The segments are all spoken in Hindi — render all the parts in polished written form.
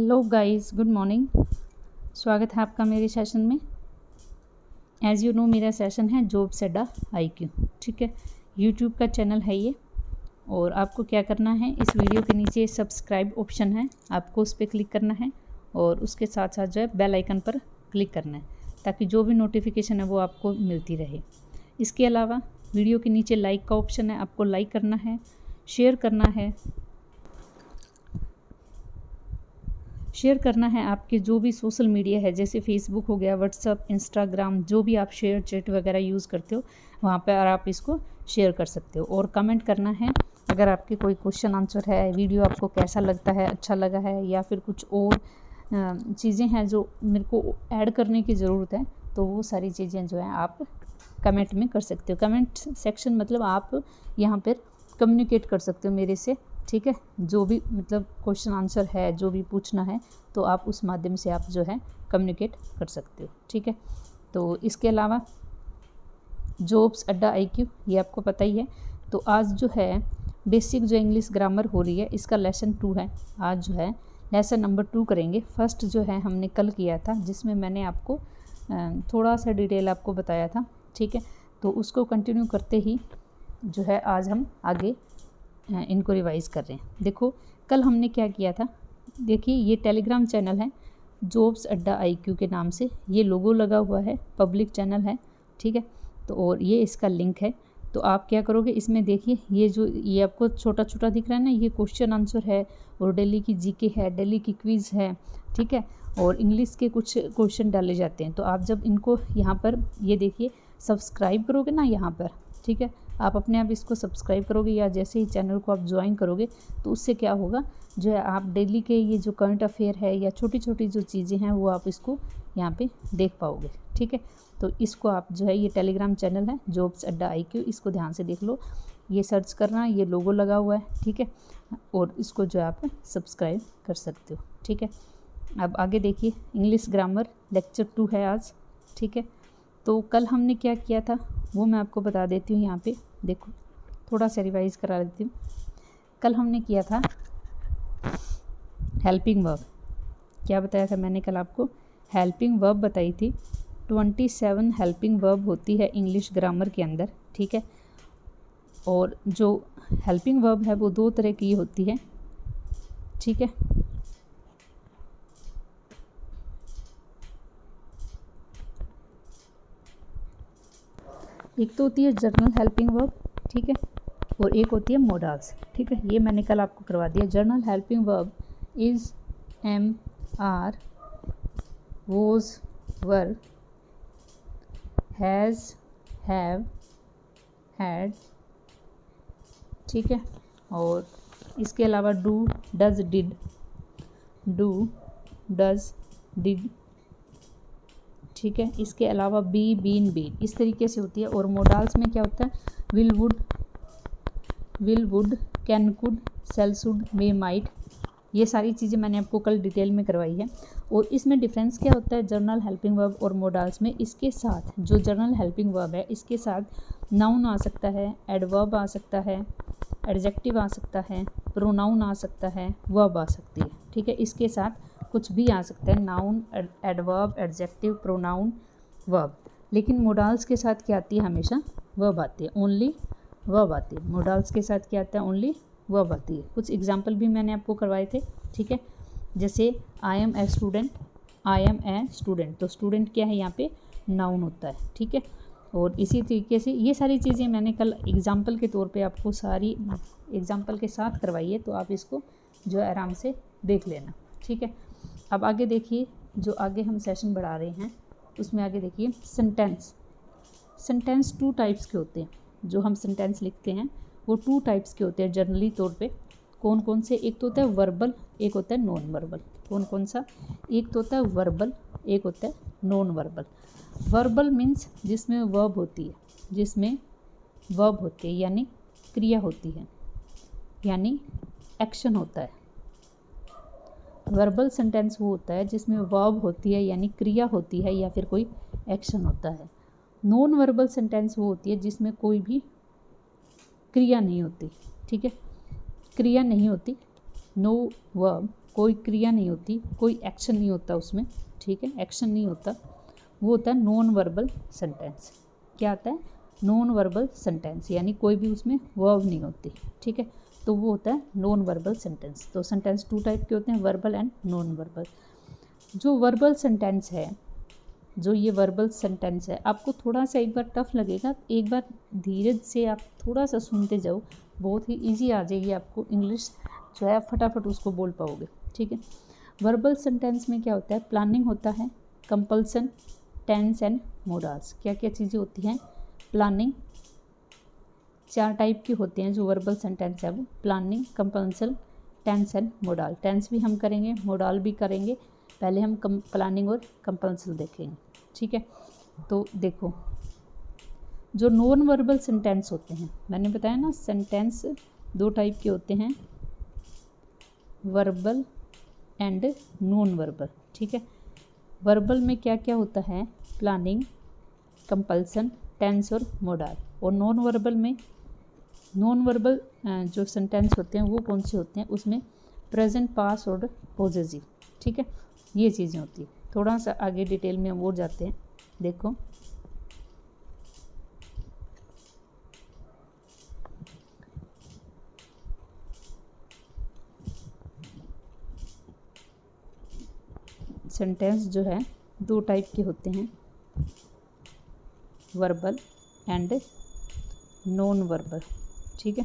Hello guys, good morning. स्वागत है आपका मेरे सेशन में। एज़ यू नो मेरा सेशन है जॉब्स अड्डा IQ। ठीक है, यूट्यूब का चैनल है ये। और आपको क्या करना है, इस वीडियो के नीचे सब्सक्राइब ऑप्शन है, आपको उस पर क्लिक करना है और उसके साथ साथ जो है बेल आइकन पर क्लिक करना है ताकि जो भी नोटिफिकेशन है वो आपको मिलती रहे। इसके अलावा वीडियो के नीचे लाइक का ऑप्शन है, आपको लाइक करना है, शेयर करना है आपके जो भी सोशल मीडिया है, जैसे फेसबुक हो गया, व्हाट्सअप, इंस्टाग्राम, जो भी आप शेयर चैट वगैरह यूज़ करते हो वहाँ पर आप इसको शेयर कर सकते हो। और कमेंट करना है अगर आपके कोई क्वेश्चन आंसर है, वीडियो आपको कैसा लगता है, अच्छा लगा है या फिर कुछ और चीज़ें हैं जो मेरे को ऐड करने की ज़रूरत है, तो वो सारी चीज़ें जो हैं आप कमेंट में कर सकते हो। कमेंट सेक्शन मतलब आप यहाँ पर कम्युनिकेट कर सकते हो मेरे से। ठीक है, जो भी मतलब क्वेश्चन आंसर है, जो भी पूछना है तो आप उस माध्यम से आप जो है कम्युनिकेट कर सकते हो। ठीक है, तो इसके अलावा जॉब्स अड्डा IQ ये आपको पता ही है। तो आज जो है बेसिक जो इंग्लिश ग्रामर हो रही है, इसका लेसन 2 है। आज जो है लेसन नंबर 2 करेंगे। फर्स्ट जो है हमने कल किया था, जिसमें मैंने आपको थोड़ा सा डिटेल आपको बताया था। ठीक है, तो उसको कंटिन्यू करते ही जो है आज हम आगे इनको रिवाइज़ कर रहे हैं। देखो कल हमने क्या किया था, देखिए ये टेलीग्राम चैनल है जॉब्स अड्डा IQ के नाम से, ये लोगो लगा हुआ है, पब्लिक चैनल है। ठीक है, तो और ये इसका लिंक है। तो आप क्या करोगे, इसमें देखिए ये आपको छोटा छोटा दिख रहा है ना, ये क्वेश्चन आंसर है और डेली की GK है, डेली की क्विज़ है। ठीक है, और इंग्लिश के कुछ क्वेश्चन डाले जाते हैं। तो आप जब इनको यहाँ पर ये देखिए सब्सक्राइब करोगे ना यहाँ पर, ठीक है, आप अपने आप इसको सब्सक्राइब करोगे या जैसे ही चैनल को आप ज्वाइन करोगे तो उससे क्या होगा, जो है आप डेली के ये जो करंट अफेयर है या छोटी छोटी जो चीज़ें हैं वो आप इसको यहाँ पे देख पाओगे। ठीक है, तो इसको आप जो है, ये टेलीग्राम चैनल है जॉब्स अड्डा IQ, इसको ध्यान से देख लो, ये सर्च करना, ये लोगो लगा हुआ है। ठीक है, और इसको जो है आप सब्सक्राइब कर सकते हो। ठीक है, अब आगे देखिए इंग्लिश ग्रामर लेक्चर 2 है आज। ठीक है, तो कल हमने क्या किया था वो मैं आपको बता देती हूँ। यहाँ पे देखो थोड़ा सा रिवाइज करा देती हूँ। कल हमने किया था हेल्पिंग वर्ब। क्या बताया था मैंने कल आपको? हेल्पिंग वर्ब बताई थी। 27 हेल्पिंग वर्ब होती है इंग्लिश ग्रामर के अंदर। ठीक है, और जो हेल्पिंग वर्ब है वो 2 तरह की होती है। ठीक है, एक तो होती है जर्नल हेल्पिंग वर्ब, ठीक है, और एक होती है मोडाल्स। ठीक है, ये मैंने कल आपको करवा दिया। Journal helping verb is am, are, was, were, has, have, had। ठीक है, और इसके अलावा do, does, did, do, does, did. ठीक है, इसके अलावा बी, बीन, बीन, इस तरीके से होती है। और मोडाल्स में क्या होता है, will, would, can, could, shall, should, may, might. ये सारी चीज़ें मैंने आपको कल डिटेल में करवाई है। और इसमें डिफरेंस क्या होता है जर्नल हेल्पिंग वर्ब और मोडाल्स में, इसके साथ जो जर्नल हेल्पिंग वर्ब है इसके साथ नाउन आ सकता है, एडवर्ब आ सकता है, एडजेक्टिव आ सकता है, प्रोनाउन आ सकता है, वर्ब आ सकती है। ठीक है, इसके साथ कुछ भी आ सकता है, noun, adverb, adjective, pronoun, verb. लेकिन मोडाल्स के साथ क्या आती है, हमेशा वर्ब आती है, ओनली वर्ब आती है। मोडाल्स के साथ क्या आता है, ओनली वर्ब आती है। कुछ एग्जाम्पल भी मैंने आपको करवाए थे। ठीक है, जैसे I am a student, I am a student, तो स्टूडेंट क्या है यहाँ पे, नाउन होता है। ठीक है, और इसी तरीके से ये सारी चीज़ें मैंने कल एग्जाम्पल के तौर पे आपको सारी एग्जाम्पल के साथ करवाई है, तो आप इसको जो है आराम से देख लेना। ठीक है, अब आगे देखिए, जो आगे हम सेशन बढ़ा रहे हैं उसमें आगे देखिए सेंटेंस। सेंटेंस 2 टाइप्स के होते हैं। जो हम सेंटेंस लिखते हैं वो 2 टाइप्स के होते हैं जनरली तौर पे। कौन कौन से? एक तो होता है वर्बल, एक होता है नॉन वर्बल। कौन कौन सा? एक तो होता है वर्बल, एक होता है नॉन वर्बल। वर्बल मीन्स जिसमें वर्ब होती है, जिसमें वर्ब होती है यानी क्रिया होती है, यानी एक्शन होता है। वर्बल सेंटेंस वो होता है जिसमें वर्ब होती है यानी क्रिया होती है या फिर कोई एक्शन होता है। नॉन वर्बल सेंटेंस वो होती है जिसमें कोई भी क्रिया नहीं होती। ठीक है, क्रिया नहीं होती, नो वर्ब, कोई क्रिया नहीं होती, कोई एक्शन नहीं होता उसमें, ठीक है, एक्शन नहीं होता, वो होता है नॉन वर्बल सेंटेंस। क्या आता है? नॉन वर्बल सेंटेंस, यानी कोई भी उसमें वर्ब नहीं होती, ठीक है, तो वो होता है नॉन वर्बल सेंटेंस। तो सेंटेंस 2 टाइप के होते हैं, वर्बल एंड नॉन वर्बल। जो वर्बल सेंटेंस है, जो ये वर्बल सेंटेंस है, आपको थोड़ा सा एक बार टफ लगेगा, एक बार धीरे से आप थोड़ा सा सुनते जाओ, बहुत ही इजी आ जाएगी आपको इंग्लिश, जो है फटाफट उसको बोल पाओगे, ठीक है। वर्बल सेंटेंस में क्या होता है? प्लानिंग होता है, कंपल्सन, टेंस एंड मोडाल्स। क्या क्या चीज़ें होती हैं? प्लानिंग, 4 टाइप के होते हैं जो वर्बल सेंटेंस है वो, planning, compulsion, tense and modal. Tense भी हम करेंगे, मोडाल भी करेंगे, पहले हम प्लानिंग और कंपल्सन देखेंगे, ठीक है। तो देखो, जो नॉन वर्बल सेंटेंस होते हैं, मैंने बताया ना सेंटेंस 2 टाइप के होते हैं, वर्बल एंड नॉन वर्बल, ठीक है। वर्बल में क्या क्या होता है? प्लानिंग, कंपल्सन, टेंस और मोडाल। और नॉन वर्बल में, नॉन वर्बल जो सेंटेंस होते हैं वो कौन से होते हैं? उसमें प्रेजेंट, पास्ट और पॉजेसिव, ठीक है, ये चीज़ें होती है। थोड़ा सा आगे डिटेल में हम और जाते हैं, देखो सेंटेंस जो है 2 टाइप के होते हैं, वर्बल एंड नॉन वर्बल, ठीक है।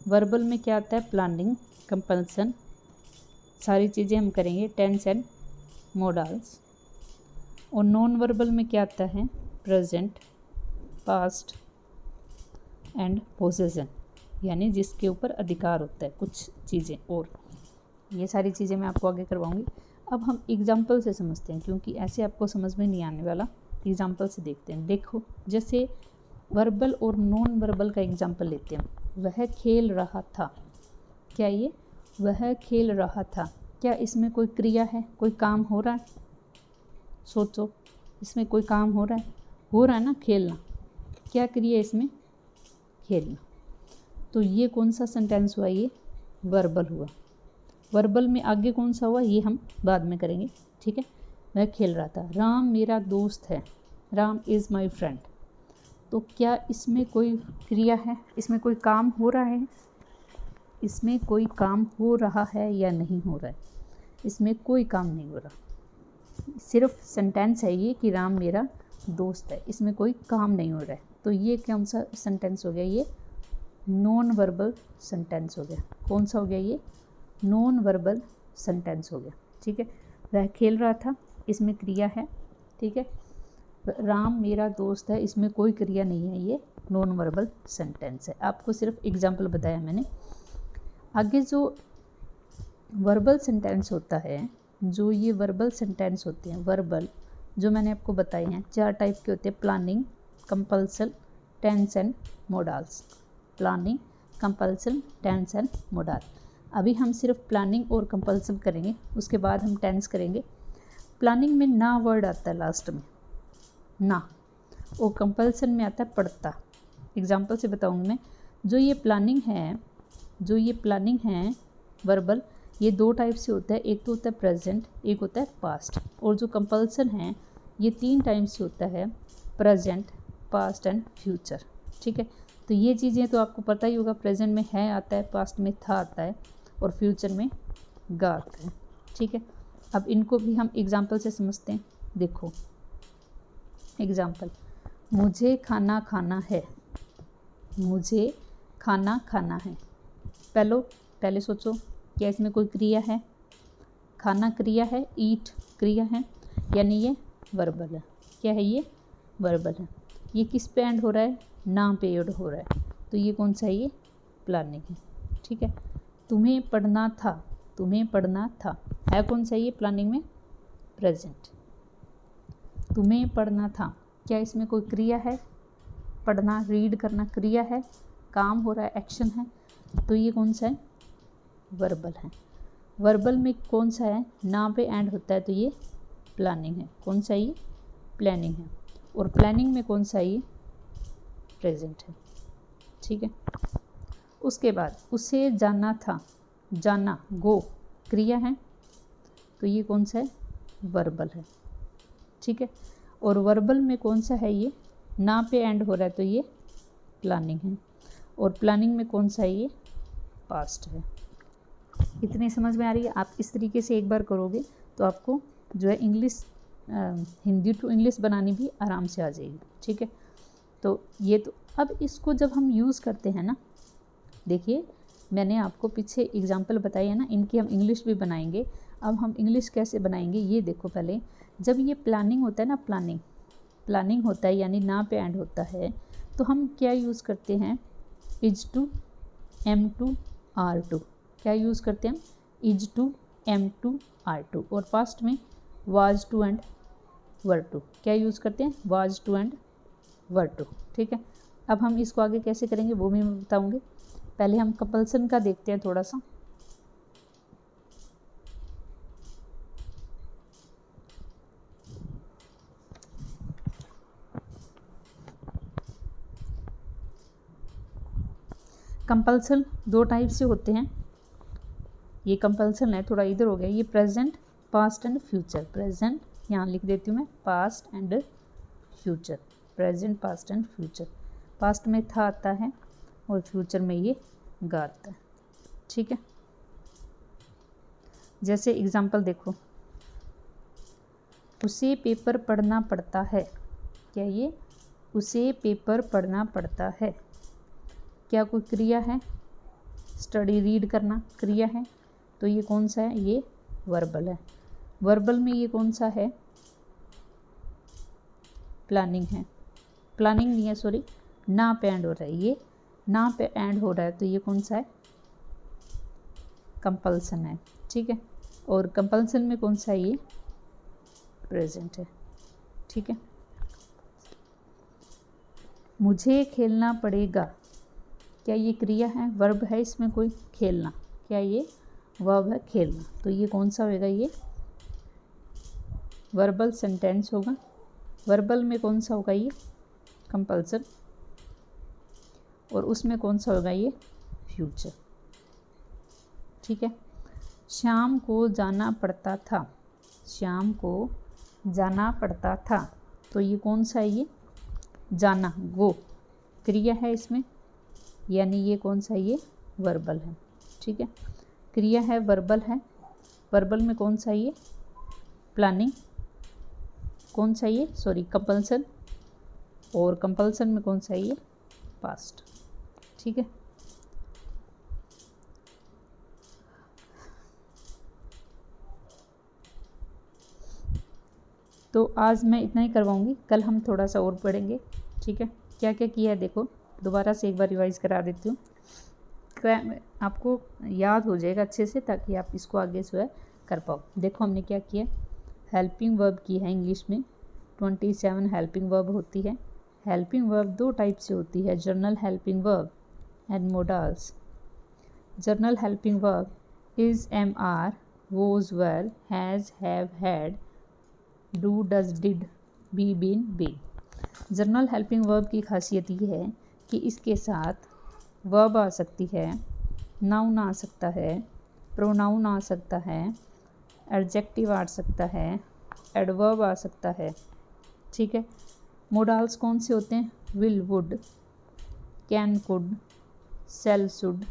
वर्बल में क्या आता है? प्लानिंग, कंपल्सन, सारी चीज़ें हम करेंगे, टेंस एंड मोडाल्स। और नॉन वर्बल में क्या आता है? प्रेजेंट, पास्ट एंड पोजेशन, यानी जिसके ऊपर अधिकार होता है कुछ चीज़ें, और ये सारी चीज़ें मैं आपको आगे करवाऊंगी। अब हम एग्जाम्पल से समझते हैं, क्योंकि ऐसे आपको समझ में नहीं आने वाला, एग्जाम्पल से देखते हैं। देखो, जैसे वर्बल और नॉन वर्बल का एग्जाम्पल लेते हैं। वह खेल रहा था, क्या ये? वह खेल रहा था, क्या इसमें कोई क्रिया है? कोई काम हो रहा है? सोचो, इसमें कोई काम हो रहा है? हो रहा है ना, खेलना। क्या क्रिया है इसमें? खेलना। तो ये कौन सा सेंटेंस हुआ? ये वर्बल हुआ। वर्बल में आगे कौन सा हुआ ये हम बाद में करेंगे, ठीक है। वह खेल रहा था, राम मेरा दोस्त है, राम इज़ माई फ्रेंड। तो क्या इसमें कोई क्रिया है? इसमें कोई काम हो रहा है? इसमें कोई काम हो रहा है या नहीं हो रहा है? इसमें कोई काम नहीं हो रहा, सिर्फ सेंटेंस है ये कि राम मेरा दोस्त है, इसमें कोई काम नहीं हो रहा है। तो ये कौन सा सेंटेंस हो गया? ये नॉन वर्बल सेंटेंस हो गया। कौन सा हो गया? ये नॉन वर्बल सेंटेंस हो गया, ठीक है। वह खेल रहा था, इसमें क्रिया है, ठीक है। राम मेरा दोस्त है, इसमें कोई क्रिया नहीं है, ये नॉन वर्बल सेंटेंस है। आपको सिर्फ एग्जाम्पल बताया मैंने। आगे जो वर्बल सेंटेंस होता है, जो ये वर्बल सेंटेंस होते हैं, वर्बल जो मैंने आपको बताए हैं 4 टाइप के होते हैं, planning, compulsion, tense and modals. Planning, compulsion, tense and modal. अभी हम सिर्फ प्लानिंग और कंपल्सन करेंगे, उसके बाद हम टेंस करेंगे। प्लानिंग में ना वर्ड आता है लास्ट में, ना, और कंपल्सन में आता है पढ़ता। एग्जाम्पल से बताऊंगी मैं। जो ये प्लानिंग है वर्बल, ये 2 टाइप से होता है, एक तो होता है प्रेजेंट, एक होता है पास्ट। और जो कंपल्सन है ये 3 टाइप से होता है, प्रेजेंट, पास्ट एंड फ्यूचर, ठीक है। तो ये चीज़ें तो आपको पता ही होगा, प्रेजेंट में है आता है, पास्ट में था आता है, और फ्यूचर में गा आता है, ठीक है। अब इनको भी हम एग्जाम्पल से समझते हैं। देखो एग्जाम्पल, मुझे खाना खाना है, मुझे खाना खाना है। पहले सोचो, क्या इसमें कोई क्रिया है? खाना क्रिया है, ईट क्रिया है, यानी ये वर्बल है। क्या है? ये वर्बल है। ये किस पे एंड हो रहा है? ना पे एंड हो रहा है, तो ये कौन सा है? ये प्लानिंग है, ठीक है। तुम्हें पढ़ना था, तुम्हें पढ़ना था, है कौन सा? ये प्लानिंग में प्रेजेंट। तुम्हें पढ़ना था, क्या इसमें कोई क्रिया है? पढ़ना, रीड करना क्रिया है, काम हो रहा है, एक्शन है, तो ये कौन सा है? वर्बल है। वर्बल में कौन सा है? ना पे एंड होता है, तो ये प्लानिंग है। कौन सा? ये प्लानिंग है। और प्लानिंग में कौन सा? ये प्रेजेंट है, ठीक है। उसके बाद उसे जाना था, जाना, गो, क्रिया है, तो ये कौन सा है, वर्बल है। ठीक है, और वर्बल में कौन सा है, ये ना पे एंड हो रहा है, तो ये प्लानिंग है। और प्लानिंग में कौन सा है, ये पास्ट है। इतनी समझ में आ रही है। आप इस तरीके से एक बार करोगे तो आपको जो है इंग्लिश हिंदी टू इंग्लिश बनानी भी आराम से आ जाएगी। ठीक है, तो ये तो अब इसको जब हम यूज़ करते हैं ना, देखिए मैंने आपको पीछे एग्जाम्पल बताई है ना, इनकी हम इंग्लिश भी बनाएंगे। अब हम इंग्लिश कैसे बनाएंगे ये देखो। पहले जब ये प्लानिंग होता है ना, प्लानिंग होता है यानी ना पे एंड होता है, तो हम क्या यूज़ करते हैं, is to, am to, are to. क्या यूज़ करते हैं हम, is to, am to, are to. और पास्ट में was to and were to. क्या यूज़ करते हैं, was to and were to. ठीक है, अब हम इसको आगे कैसे करेंगे वो भी मैं बताऊँगी। पहले हम कंपल्सन का देखते हैं थोड़ा सा। कंपल्सन दो टाइप से होते हैं। ये कंपल्सन है, थोड़ा इधर हो गया, ये present, past and future. Present यहाँ लिख देती हूँ मैं, past and future. Present, past and future. Past में था आता है और फ्यूचर में ये गा आता है। ठीक है, जैसे एग्जाम्पल देखो, उसे पेपर पढ़ना पड़ता है। क्या ये, उसे पेपर पढ़ना पड़ता है, क्या कोई क्रिया है, स्टडी रीड करना क्रिया है, तो ये कौन सा है, ये वर्बल है। वर्बल में ये कौन सा है, प्लानिंग है। प्लानिंग नहीं है, सॉरी, ना पे एंड हो रहा है, ये ना पे एंड हो रहा है, तो ये कौन सा है, कंपल्सन है। ठीक है, और कंपल्सन में कौन सा है, ये प्रेजेंट है। ठीक है, मुझे खेलना पड़ेगा, क्या ये क्रिया है, वर्ब है इसमें कोई, खेलना, क्या ये वर्ब है, खेलना, तो ये कौन सा होगा, ये वर्बल सेंटेंस होगा। वर्बल में कौन सा होगा, ये कंपल्सन, और उसमें कौन सा होगा, ये फ्यूचर। ठीक है, शाम को जाना पड़ता था, शाम को जाना पड़ता था, तो ये कौन सा है, ये जाना, गो, क्रिया है इसमें, यानी ये कौन सा है, ये वर्बल है। ठीक है, क्रिया है, वर्बल है। वर्बल में कौन सा है, ये प्लानिंग, कौन सा ये, सॉरी, कंपल्सन, और कंपल्सन में कौन सा है, ये पास्ट। ठीक है, तो आज मैं इतना ही करवाऊंगी, कल हम थोड़ा सा और पढ़ेंगे। ठीक है, क्या क्या किया है देखो, दोबारा से एक बार रिवाइज करा देती हूँ, आपको याद हो जाएगा अच्छे से, ताकि आप इसको आगे जो है कर पाओ। देखो हमने क्या किया, हेल्पिंग वर्ब की है इंग्लिश में 27 हेल्पिंग वर्ब होती है। हेल्पिंग वर्ब दो टाइप से होती है, general helping verb and modals. General helping verb is, am, are, was, were, has, have, had, do, does, did, be, been, be. जर्नल हेल्पिंग वर्ब की खासियत ये है कि इसके साथ वर्ब आ सकती है, नाउन आ सकता है, प्रोनाउन आ सकता है, एडजेक्टिव आ सकता है, एडवर्ब आ सकता है। ठीक है, मोडाल्स कौन से होते हैं, will, would, can, could, shall, should,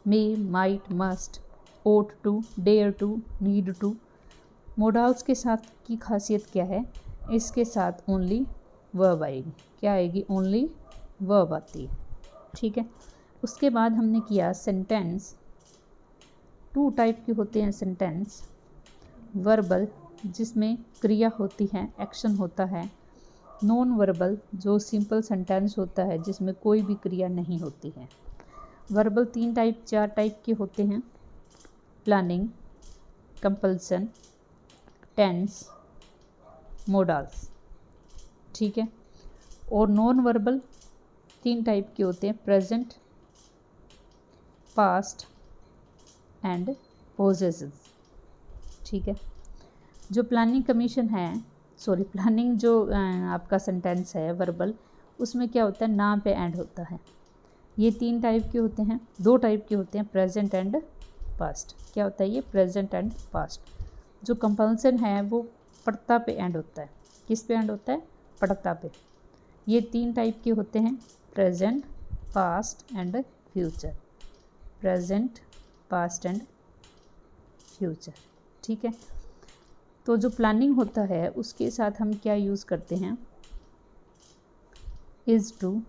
may, might, must, ought to, dare to, need to. Modals के साथ की खासियत क्या है, इसके साथ ओनली वर्ब आएगी। क्या आएगी, ओनली वर्ब आती है। ठीक है, उसके बाद हमने किया सेंटेंस। टू टाइप के होते हैं सेंटेंस, वर्बल जिसमें क्रिया होती है, एक्शन होता है, नॉन वर्बल जो सिंपल सेंटेंस होता है जिसमें कोई भी क्रिया नहीं होती है। वर्बल चार टाइप के होते हैं, प्लानिंग, कंपल्सन, टेंस, मोडाल्स। ठीक है, और नॉन वर्बल 3 टाइप के होते हैं, प्रेजेंट, पास्ट एंड पोजेसिव। ठीक है, जो प्लानिंग कमीशन है, सॉरी, प्लानिंग जो आपका सेंटेंस है वर्बल, उसमें क्या होता है, ना पे एंड होता है। ये 3 टाइप के होते हैं, 2 टाइप के होते हैं, प्रेजेंट एंड पास्ट। क्या होता है ये? Present and past. जो कंपल्सन है वो पढ़ता पे एंड होता है। किस पे एंड होता है? पढ़ता पे। ये 3 टाइप के होते हैं, present, past and future. Present, past and future, ठीक है। तो जो प्लानिंग होता है उसके साथ हम क्या यूज़ करते हैं? Is to,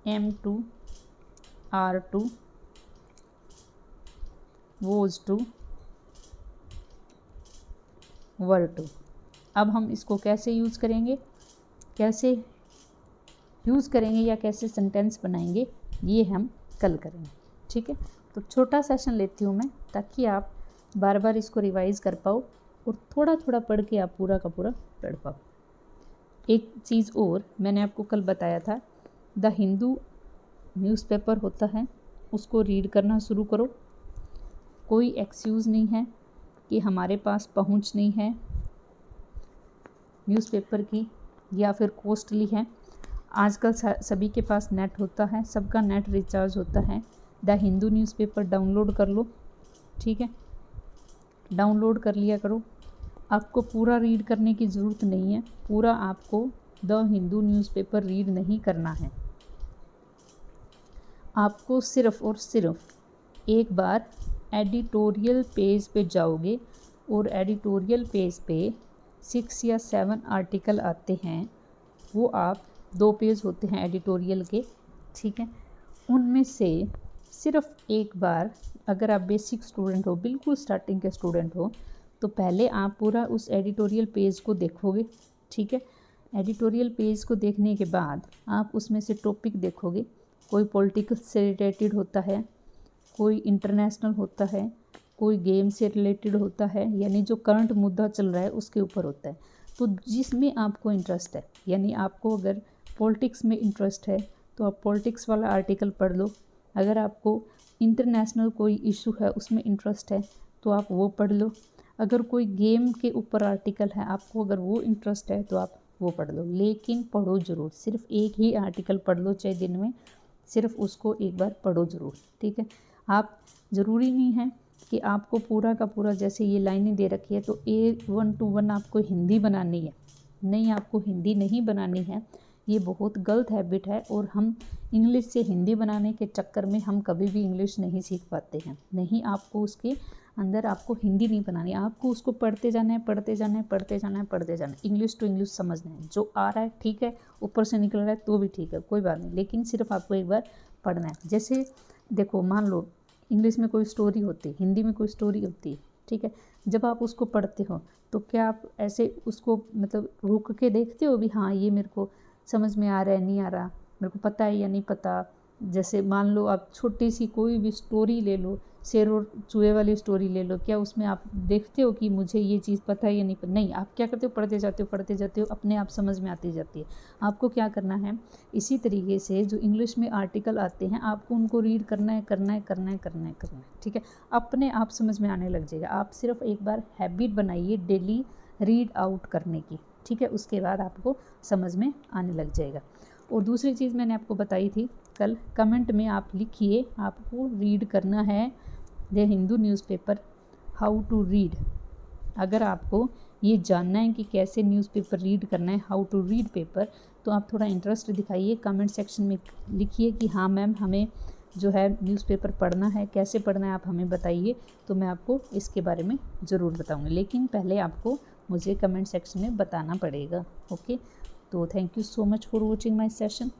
am to, are to, was to, were to. अब हम इसको कैसे यूज़ करेंगे, या कैसे सेंटेंस बनाएंगे, ये हम कल करेंगे, ठीक है। तो छोटा सेशन लेती हूँ मैं, ताकि आप बार बार इसको रिवाइज़ कर पाओ और थोड़ा थोड़ा पढ़ के आप पूरा का पूरा पढ़ पाओ। एक चीज़ और मैंने आपको कल बताया था, द हिंदू न्यूज़पेपर होता है, उसको रीड करना शुरू करो। कोई एक्सक्यूज़ नहीं है कि हमारे पास पहुंच नहीं है न्यूज़पेपर की या फिर कॉस्टली है। आजकल सभी के पास नेट होता है, सबका नेट रिचार्ज होता है। द हिंदू न्यूज़पेपर डाउनलोड कर लो, ठीक है, डाउनलोड कर लिया करो। आपको पूरा रीड करने की ज़रूरत नहीं है, पूरा आपको द हिंदू न्यूज़पेपर रीड नहीं करना है। आपको सिर्फ़ और सिर्फ एक बार एडिटोरियल पेज पे जाओगे और एडिटोरियल पेज पे 6 या 7 आर्टिकल आते हैं। वो आप 2 पेज होते हैं एडिटोरियल के, ठीक है। उनमें से सिर्फ एक बार, अगर आप बेसिक स्टूडेंट हो, बिल्कुल स्टार्टिंग के स्टूडेंट हो, तो पहले आप पूरा उस एडिटोरियल पेज को देखोगे, ठीक है। एडिटोरियल पेज को देखने के बाद आप उसमें से टॉपिक देखोगे। कोई पॉलिटिक्स से रिलेटेड होता है, कोई इंटरनेशनल होता है, कोई गेम से रिलेटेड होता है, यानी जो करंट मुद्दा चल रहा है उसके ऊपर होता है। तो जिसमें आपको इंटरेस्ट है, यानी आपको अगर पॉलिटिक्स में इंटरेस्ट है तो आप पॉलिटिक्स वाला आर्टिकल पढ़ लो। अगर आपको इंटरनेशनल कोई इशू है उसमें इंटरेस्ट है तो आप वो पढ़ लो। अगर कोई गेम के ऊपर आर्टिकल है, आपको अगर वो इंटरेस्ट है तो आप वो पढ़ लो। लेकिन पढ़ो ज़रूर, सिर्फ एक ही आर्टिकल पढ़ लो, चाहे दिन में सिर्फ उसको एक बार पढ़ो ज़रूर, ठीक है। आप ज़रूरी नहीं है कि आपको पूरा का पूरा, जैसे ये लाइनें दे रखी है तो 1 to 1 आपको हिंदी बनानी है। नहीं, आपको हिंदी नहीं बनानी है, ये बहुत गलत हैबिट है। और हम इंग्लिश से हिंदी बनाने के चक्कर में हम कभी भी इंग्लिश नहीं सीख पाते हैं। नहीं, आपको उसके अंदर आपको हिंदी नहीं बनानी, आपको उसको पढ़ते जाना है, पढ़ते जाना है, पढ़ते जाना है, पढ़ते जाना है। इंग्लिश टू इंग्लिश समझना है, जो आ रहा है ठीक है, ऊपर से निकल रहा है तो भी ठीक है, कोई बात नहीं, लेकिन सिर्फ आपको एक बार पढ़ना है। जैसे देखो, मान लो इंग्लिश में कोई स्टोरी होती है, हिंदी में कोई स्टोरी होती है, ठीक है। जब आप उसको पढ़ते हो तो क्या आप ऐसे उसको मतलब रुक के देखते हो भी, हाँ ये मेरे को समझ में आ रहा है, नहीं आ रहा, मेरे को पता है या नहीं पता। जैसे मान लो आप छोटी सी कोई भी स्टोरी ले लो, शेर और चूहे वाली स्टोरी ले लो, क्या उसमें आप देखते हो कि मुझे ये चीज़ पता है या नहीं पता? नहीं, आप क्या करते हो, पढ़ते जाते हो, पढ़ते जाते हो, अपने आप समझ में आती जाती है। आपको क्या करना है, इसी तरीके से जो इंग्लिश में आर्टिकल आते हैं आपको उनको रीड करना है, करना है, करना है, करना है, करना है, ठीक है। अपने आप समझ में आने लग जाएगा। आप सिर्फ एक बार हैबिट बनाइए डेली रीड आउट करने की, ठीक है, उसके बाद आपको समझ में आने लग जाएगा। और दूसरी चीज़ मैंने आपको बताई थी कल, कमेंट में आप लिखिए आपको रीड करना है the Hindu newspaper, how to read. अगर आपको ये जानना है कि कैसे न्यूज़पेपर रीड करना है, हाउ टू रीड पेपर, तो आप थोड़ा इंटरेस्ट दिखाइए, कमेंट सेक्शन में लिखिए कि हाँ मैम हमें जो है न्यूज़पेपर पढ़ना है, कैसे पढ़ना है आप हमें बताइए, तो मैं आपको इसके बारे में ज़रूर बताऊँगी। लेकिन पहले आपको मुझे कमेंट सेक्शन में बताना पड़ेगा, ओके। तो thank you so much for watching my session,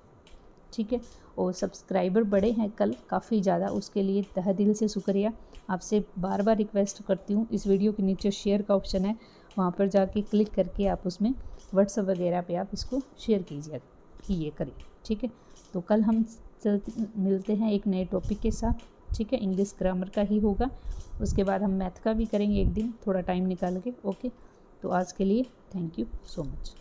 ठीक है। और सब्सक्राइबर बढ़े हैं कल काफ़ी ज़्यादा, उसके लिए तहे दिल से शुक्रिया। आपसे बार बार रिक्वेस्ट करती हूँ, इस वीडियो के नीचे शेयर का ऑप्शन है, वहाँ पर जाके क्लिक करके आप उसमें व्हाट्सएप वगैरह पे आप इसको शेयर कीजिए करिए, ठीक है। तो कल हम मिलते हैं एक नए टॉपिक के साथ, ठीक है। इंग्लिश ग्रामर का ही होगा, उसके बाद हम मैथ का भी करेंगे एक दिन, थोड़ा टाइम निकाल के, ओके। तो आज के लिए थैंक यू सो मच।